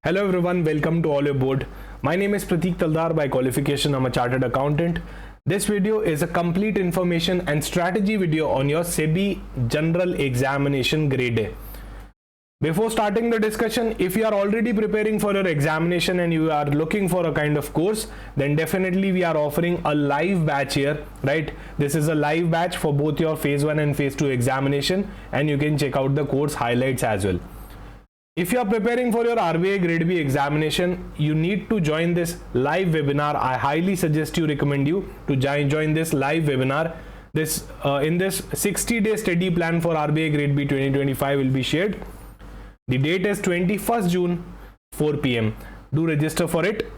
Hello everyone, welcome to Oliveboard. My name is Pratik Taldar. By qualification, I'm a chartered accountant. This video is a complete information and strategy video on your SEBI General Examination Grade A. Before starting the discussion, if you are already preparing for your examination and you are looking for a kind of course, then definitely we are offering a live batch here, right? This is a live batch for both your phase 1 and phase 2 examination, and you can check out the course highlights as well. If you are preparing for your RBI Grade B examination, you need to join this live webinar. I highly suggest recommend you to join this live webinar. In this 60-day study plan for RBI Grade B 2025 will be shared. The date is 21st June, 4 p.m. Do register for it.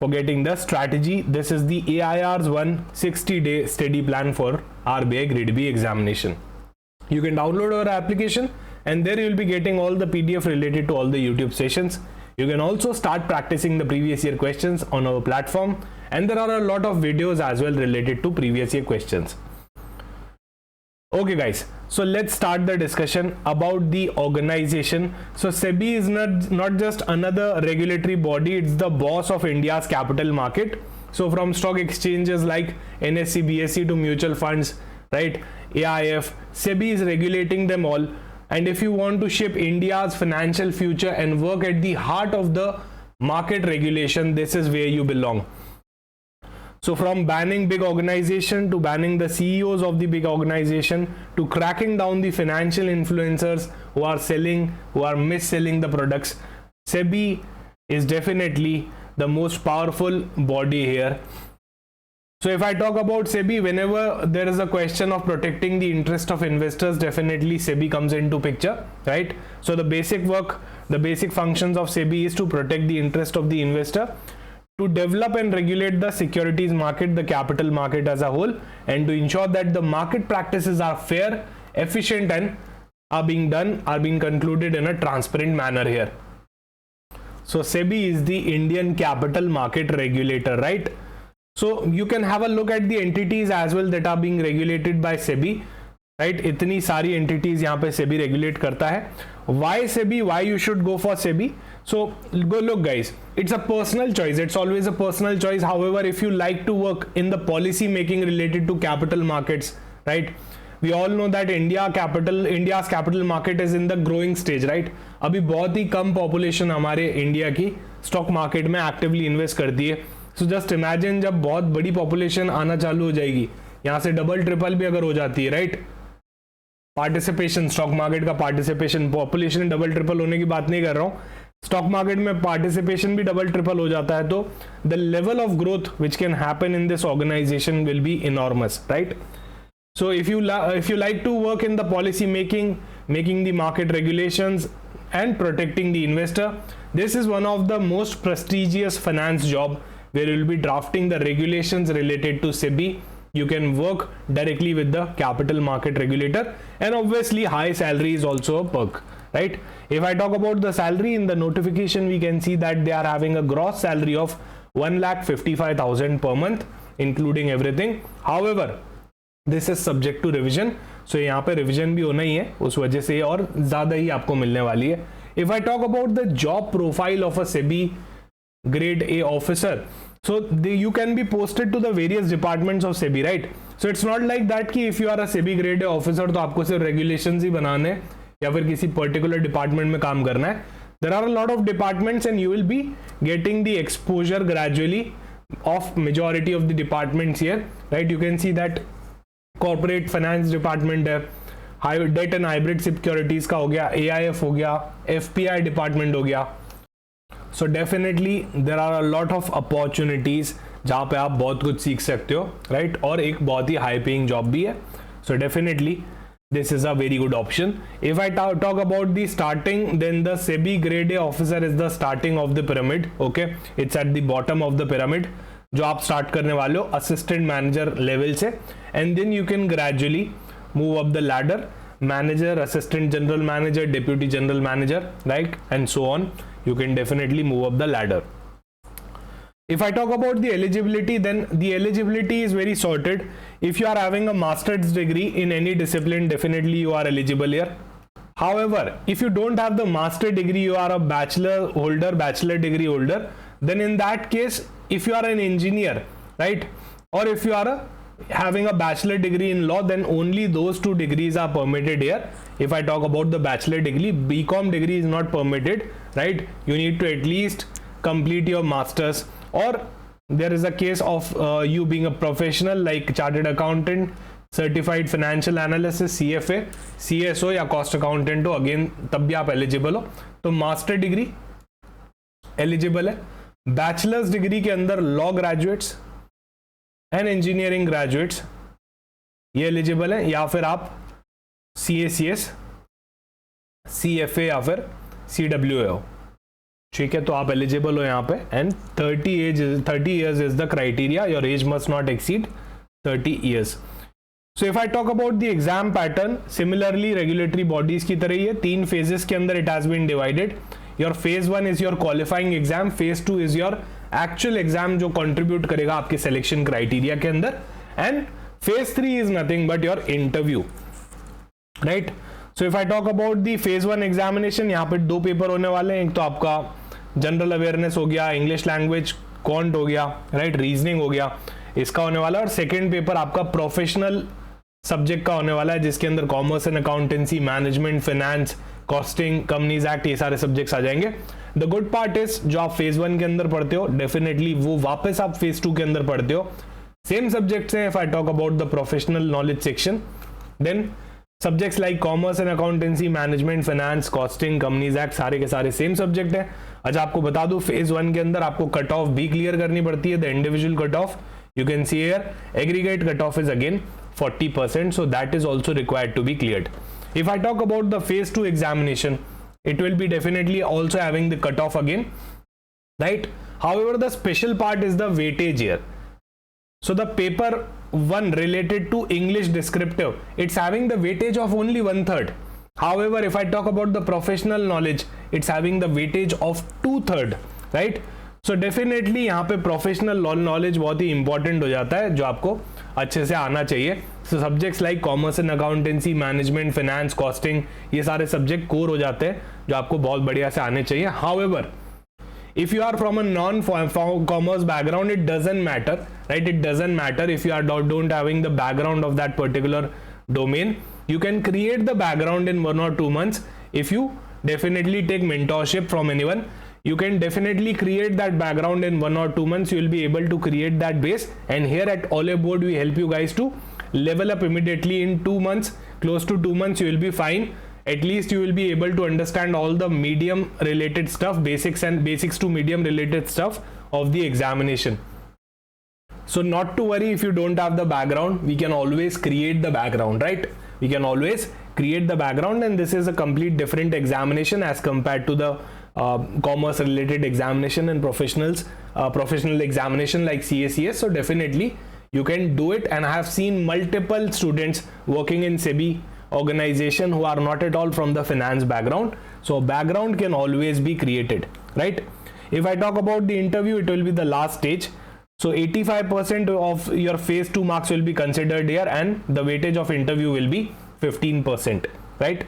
For getting the strategy, this is the AIR's 60-day study plan for RBI Grade B examination. You can download our application, and there you will be getting all the PDF related to all the YouTube sessions. You can also start practicing the previous year questions on our platform, and there are a lot of videos as well related to previous year questions. Okay guys, so let's start the discussion about the organization. So SEBI is not just another regulatory body, it's the boss of India's capital market. So from stock exchanges like NSE, BSE to mutual funds, right, AIF, SEBI is regulating them all. And if you want to shape India's financial future and work at the heart of the market regulation, this is where you belong. So from banning big organization to banning the CEOs of the big organization to cracking down the financial influencers who are selling, who are mis-selling the products, SEBI is definitely the most powerful body here. So if I talk about SEBI, whenever there is a question of protecting the interest of investors, definitely SEBI comes into picture, right? So the basic functions of SEBI is to protect the interest of the investor, to develop and regulate the securities market, the capital market as a whole, and to ensure that the market practices are fair, efficient, and are being concluded in a transparent manner here. So SEBI is the Indian capital market regulator, right? So you can have a look at the entities as well that are being regulated by SEBI, right? इतनी सारी entities यहाँ पे SEBI regulate करता है. Why SEBI? Why you should go for SEBI? So go look guys, it's a personal choice. It's always a personal choice. However, if you like to work in the policy making related to capital markets, right? We all know that India's capital market is in the growing stage, right? अभी बहुत ही कम population हमारे India की stock market में actively invest करती है. So just imagine जब बहुत बड़ी population आना चालू हो जाएगी, यहाँ से डबल ट्रिपल भी अगर हो जाती है, राइट? पार्टिसिपेशन, स्टॉक मार्केट का पार्टिसिपेशन, पॉपुलेशन डबल ट्रिपल होने की बात नहीं कर रहा हूँ, स्टॉक मार्केट में पार्टिसिपेशन भी डबल ट्रिपल हो जाता है, तो the level of growth which can happen in this organisation will be enormous, right? So if you like to work in the policy making the market regulations and protecting the investor, this is one of the most prestigious finance job where you will be drafting the regulations related to SEBI. You can work directly with the capital market regulator, and obviously high salary is also a perk, right? If I talk about the salary in the notification, we can see that they are having a gross salary of 1,55,000 per month, including everything. However, this is subject to revision. So यहाँ पे revision भी होना ही है, उस वजह से और ज़्यादा ही आपको मिलने वाली है. If I talk about the job profile of a SEBI Grade A officer, so you can be posted to the various departments of SEBI, right? So it's not like that कि if you are a SEBI Grade A officer तो आपको सिर्फ regulations ही बनाने या फिर किसी particular department में काम करना है. There are a lot of departments and you will be getting the exposure gradually of majority of the departments here, right? You can see that corporate finance department है, debt and hybrid securities का हो गया, AIF हो गया, FPI department हो गया. So definitely there are a lot of opportunities जहाँ पे आप बहुत कुछ सीख सकते हो, right? और एक बहुत ही high paying job भी है. So definitely this is a very good option. If I talk about the starting, then the SEBI Grade A officer is the starting of the pyramid. Okay, it's at the bottom of the pyramid. जो आप start करने वाले हो assistant manager level से, and then you can gradually move up the ladder, manager, assistant general manager, deputy general manager, right? And so on. You can definitely move up the ladder. If I talk about the eligibility, then the eligibility is very sorted. If you are having a master's degree in any discipline, definitely you are eligible here. However, if you don't have the master degree, you are a bachelor degree holder, then in that case, if you are an engineer, right, or if you are having a bachelor degree in law, then only those two degrees are permitted here. If I talk about the bachelor degree, BCom degree is not permitted, right? You need to at least complete your masters, or there is a case of you being a professional like chartered accountant, certified financial analysis, CFA, CSO या cost accountant हो, again तब भी आप eligible हो. तो master degree eligible है. Bachelors degree के अंदर law graduates and engineering graduates ये एलिजिबल है, या फिर आप CACS, CFA या फिर CWA हो. ठीक है, तो आप एलिजिबल हो यहाँ पे. And 30 years is the criteria. Your age must not exceed 30 years. So if I talk about the exam pattern, similarly regulatory bodies की तरह ही है. 3 phases के अंदर it has been divided. Your phase 1 is your qualifying exam, phase 2 is your actual exam जो contribute करेगा आपके selection criteria के अंदर, and phase 3 is nothing but your interview, right? So if I talk about the phase 1 examination, यहाँ पे 2 paper होने वाले हैं. एक तो आपका जनरल अवेयरनेस हो गया, इंग्लिश लैंग्वेज क्वांट हो गया, राइट, रीजनिंग हो गया, इसका होने वाला है. और सेकेंड पेपर आपका प्रोफेशनल सब्जेक्ट का होने वाला है, जिसके अंदर commerce and accountancy, management, finance, costing, companies act, ये सारे सब्जेक्ट्स आ जाएंगे. द गुड पार्ट इज जो आप फेज 1 के अंदर पढ़ते हो, डेफिनेटली वो वापस आप फेज 2 के अंदर पढ़ते हो. सेम सब्जेक्ट्स हैं. If I talk about the professional knowledge section, then subjects like commerce and accountancy, management, finance, costing, companies act, सारे के सारे सेम सब्जेक्ट है. अच्छा, आपको बता दूं फेज 1 के अंदर आपको कट ऑफ भी क्लियर करनी पड़ती है. The individual cut off you can see here, aggregate cutoff is again 40%, so that is also required to be cleared. If I talk about the phase 2 examination, it will be definitely also having the cutoff again, right? However, the special part is the weightage here. So the paper 1 related to English descriptive, it's having the weightage of only 1/3. However, if I talk about the professional knowledge, it's having the weightage of 2/3, right? So definitely यहाँ पे professional knowledge बहुत ही important हो जाता है, जो आपको अच्छे से आना चाहिए. So subjects like commerce and accountancy, management, finance, costing, ये सारे सब्जेक्ट कोर हो जाते हैं जो आपको बहुत बढ़िया से आने चाहिए. However, if you are from a non-commerce background, it doesn't matter, right? It doesn't matter if you are don't having the background of that particular domain. You can create the background in 1 or 2 months if you definitely take mentorship from anyone. You can definitely create that background in 1 or 2 months. You will be able to create that base, and here at Oliveboard we help you guys to level up immediately in 2 months. Close to 2 months you will be fine. At least you will be able to understand all the medium related stuff, basics to medium related stuff of the examination. So not to worry if you don't have the background, we can always create the background, right? We can always create the background, and this is a complete different examination as compared to the commerce related examination and professional examination like CACS. So definitely you can do it, and I have seen multiple students working in SEBI organization who are not at all from the finance background. So background can always be created, right? If I talk about the interview, it will be the last stage. So 85% of your phase 2 marks will be considered here, and the weightage of interview will be 15%, right?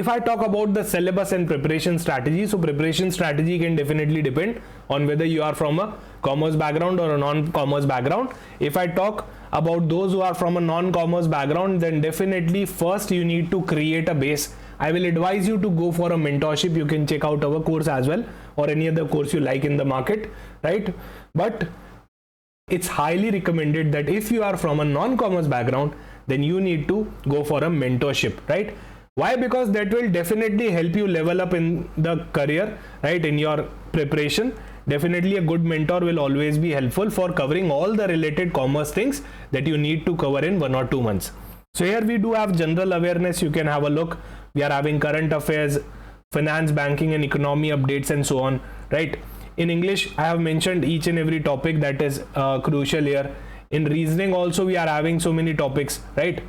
If I talk about the syllabus and preparation strategy, so preparation strategy can definitely depend on whether you are from a commerce background or a non-commerce background. If I talk about those who are from a non-commerce background, then definitely first you need to create a base. I will advise you to go for a mentorship. You can check out our course as well, or any other course you like in the market, right? But it's highly recommended that if you are from a non-commerce background, then you need to go for a mentorship, right? Why? Because that will definitely help you level up in the career, right? In your preparation, definitely a good mentor will always be helpful for covering all the related commerce things that you need to cover in 1 or 2 months. So here we do have general awareness. You can have a look. We are having current affairs, finance, banking and economy updates and so on, right? In English, I have mentioned each and every topic that is crucial here. In reasoning also we are having so many topics, right?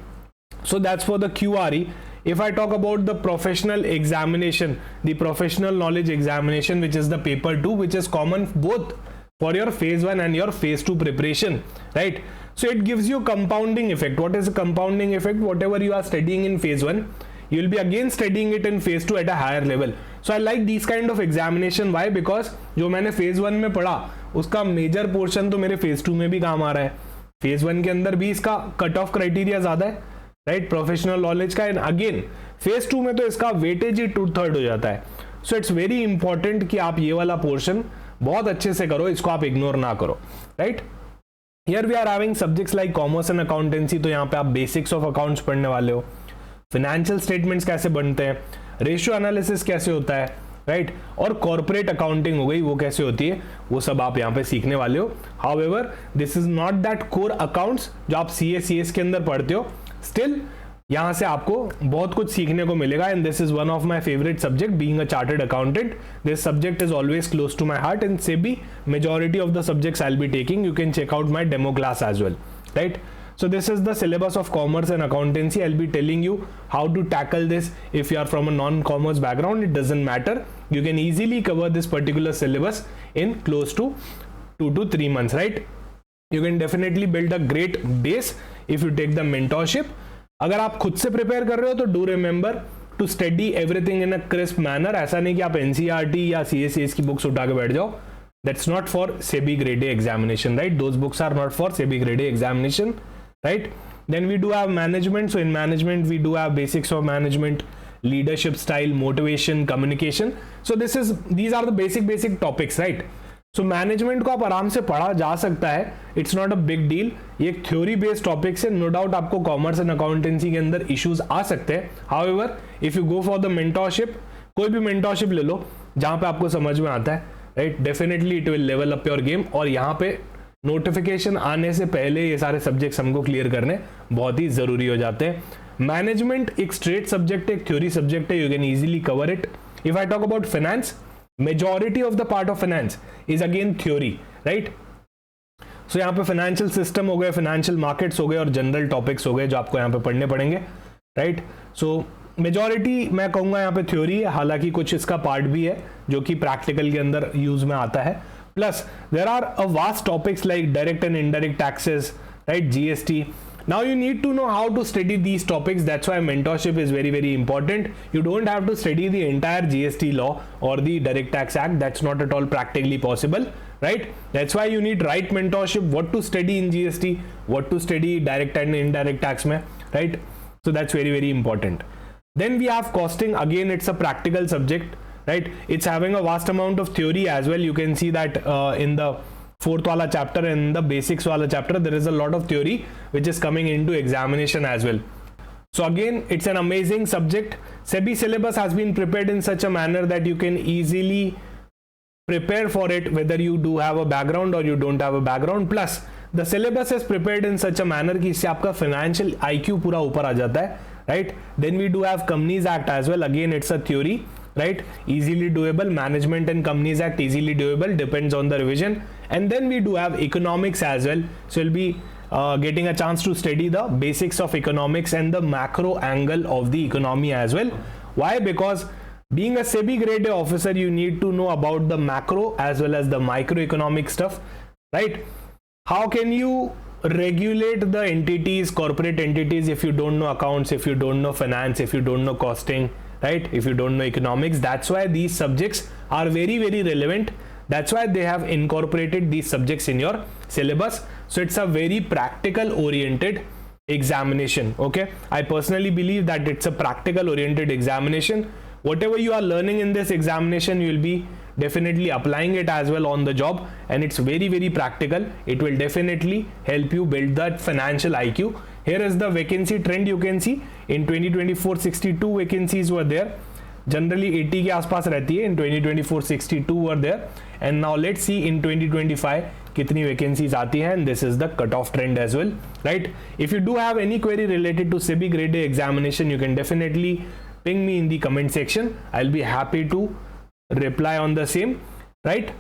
So that's for the QRE. If I talk about the professional examination, the professional knowledge examination, which is the paper 2, which is common both for your phase 1 and your phase 2 preparation, right? So it gives you compounding effect. What is a compounding effect? Whatever you are studying in phase 1, you will be again studying it in phase 2 at a higher level. So I like these kind of examination. Why? Because जो मैंने phase 1 में पढ़ा उसका major portion तो मेरे phase 2 में भी काम आ रहा है. phase 1 के अंदर भी इसका कट ऑफ क्राइटेरिया ज्यादा है, राइट, प्रोफेशनल नॉलेज का. एंड अगेन phase 2 में तो इसका वेटेज ही 2/3 हो जाता है. सो इट्स वेरी इंपॉर्टेंट कि आप ये वाला पोर्शन बहुत अच्छे से करो, इसको आप इग्नोर ना करो, right. Here we are having subjects like commerce and accountancy. तो यहाँ पे आप बेसिक्स ऑफ अकाउंट्स पढ़ने वाले हो, फाइनेंशियल स्टेटमेंट्स कैसे बनते हैं, रेशियो एनालिसिस कैसे होता है, राइट, और कॉर्पोरेट अकाउंटिंग हो गई वो कैसे होती है, वो सब आप यहाँ पे सीखने वाले हो. However this is not that core accounts जो आप CS के अंदर पढ़ते हो. स्टिल यहाँ से आपको बहुत कुछ सीखने को मिलेगा. And this is one of my favourite subject being a chartered accountant. This subject is always close to my heart. In SEBI majority of the subjects I'll be taking, you can check out my demo class as well, right. So this is the syllabus of commerce and accountancy. I'll be telling you how to tackle this. If you are from a non-commerce background, it doesn't matter, you can easily cover this particular syllabus in close to 2 to 3 months, right. You can definitely build a great base if you take the mentorship. अगर आप खुद से prepare कर रहे हो तो do remember to study everything in a crisp manner. ऐसा नहीं कि आप NCERT या CSAs की बुक्स उठा के बैठ जाओ. That's not for SEBI grade A examination, right. Those books are not for SEBI grade A examination, right. Then we do have management. So in management we do have basics of management, leadership style, motivation, communication. So these are the basic topics, right. So management को आप आराम से पढ़ा जा सकता है, it's not a big deal. ये एक थ्योरी बेस्ड टॉपिक से नो डाउट आपको कॉमर्स एंड अकाउंटेंसी के अंदर इश्यूज आ सकते हैं. However if you go for the mentorship, कोई भी मेंटोरशिप ले लो जहां पे आपको समझ में आता है, right, definitely it will level up your game. और यहाँ पे नोटिफिकेशन आने से पहले ये सारे सब्जेक्ट्स हमको क्लियर करने बहुत ही जरूरी हो जाते हैं. मैनेजमेंट एक स्ट्रेट सब्जेक्ट है, एक थ्योरी सब्जेक्ट है, you can easily cover it. If I talk about finance, majority of the part of finance is again theory, right. so यहाँ पे financial system हो गए, financial markets हो गए और general topics हो गए जो आपको यहाँ पे पढ़ने पड़ेंगे, right. so majority मैं कहूँगा यहाँ पे theory है, हालांकि कुछ इसका part भी है जो कि practical के अंदर use में आता है. plus there are a vast topics like direct and indirect taxes, right, GST. Now you need to know how to study these topics. That's why mentorship is very important. You don't have to study the entire GST law or the Direct Tax Act. That's not at all practically possible, right. That's why you need right mentorship, what to study in GST, what to study direct and indirect tax mein, right. So that's very important. Then we have costing. Again, it's a practical subject, right. It's having a vast amount of theory as well. You can see that in the 4th wala chapter and the basics wala chapter there is a lot of theory which is coming into examination as well. So again, it's an amazing subject. SEBI syllabus has been prepared in such a manner that you can easily prepare for it whether you do have a background or you don't have a background. Plus the syllabus is prepared in such a manner कि इससे आपका financial IQ पूरा ऊपर आ जाता है, right. Then we do have Companies Act as well. Again, it's a theory, right, easily doable. Management and Companies Act easily doable, depends on the revision. And then we do have economics as well. So you'll be getting a chance to study the basics of economics and the macro angle of the economy as well. Why? Because being a SEBI grade A officer, you need to know about the macro as well as the microeconomic stuff, right. How can you regulate the entities, corporate entities, if you don't know accounts, if you don't know finance, if you don't know costing, right, if you don't know economics? That's why these subjects are very relevant. That's why they have incorporated these subjects in your syllabus. So it's a very practical oriented examination, okay. I personally believe that it's a practical oriented examination. Whatever you are learning in this examination, you will be definitely applying it as well on the job, and it's very practical. It will definitely help you build that financial IQ. Here is the vacancy trend. You can see in 2024 62 vacancies were there. Generally 80 के आसपास रहती है. In 2024 62 were there, and now let's see in 2025 कितनी vacancies आती हैं, and this is the cutoff trend as well, right. If you do have any query related to SEBI grade A examination, you can definitely ping me in the comment section. I'll be happy to reply on the same, right.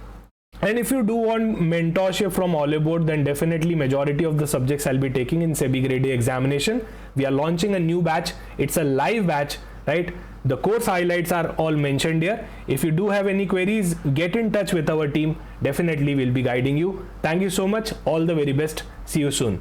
And if you do want mentorship from Oliveboard, then definitely majority of the subjects I'll be taking in SEBI grade A examination. We are launching a new batch. It's a live batch, right. The course highlights are all mentioned here. If you do have any queries, get in touch with our team. Definitely we'll be guiding you. Thank you so much. All the very best. See you soon.